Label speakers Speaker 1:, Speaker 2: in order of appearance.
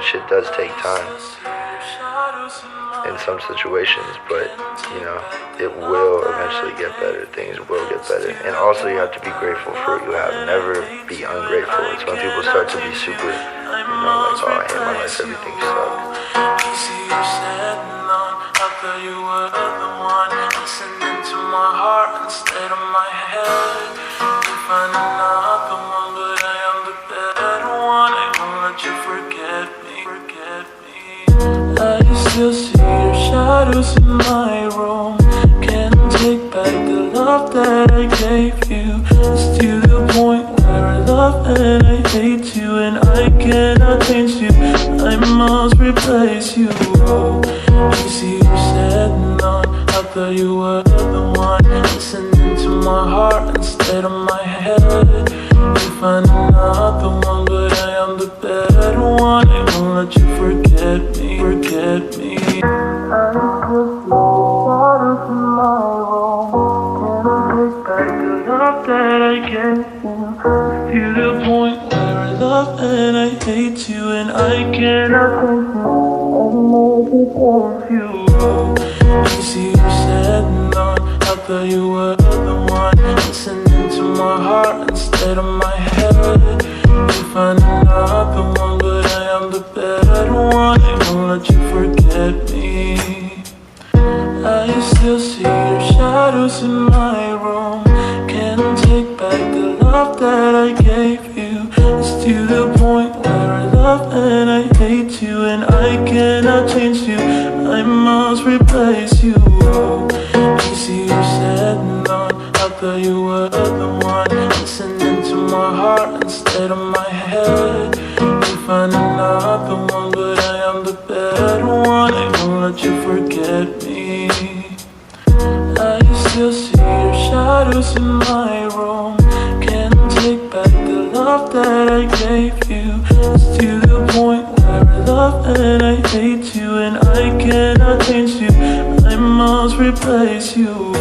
Speaker 1: shit does take time in some situations, but you know, it will eventually get better. Things will get better. And also you have to be grateful for what you have. Never be ungrateful. It's when people start to be super, you know, like, oh, I hate my life, everything sucks.
Speaker 2: After you were the one listening to my heart instead of my head. You find another one, but I am the better one. I won't let you forget me, forget me. I still see your shadows in my room. Can't take back the love that I gave you. It's to the point where I love and I hate you, and I cannot change you. I must replace you. Easy, you said no. I thought you were the one listening to my heart instead of my head. You find another one, but I am the better one. I won't let you forget me, forget me. I still see shadows in my room. Can't take back the love that I gave you. To the point where I love and I hate you, and I cannot take you. Easy, you said no. I thought you were the one listening to my heart instead of my head. You find another one, but I am the better one. I won't let you forget me. I still see your shadows in my room. Can't take back the love that I gave you. It's to the point where I love and I hate you, and I cannot change you. I must replace you. Easy, you said no. I thought you were the one listening to my heart instead of my head. You find another one, but I am the better one. I won't let you forget me. I still see your shadows in my room. Can't take back the love that I gave you. It's to the point where I love and I hate you, and I cannot change you. I must replace you.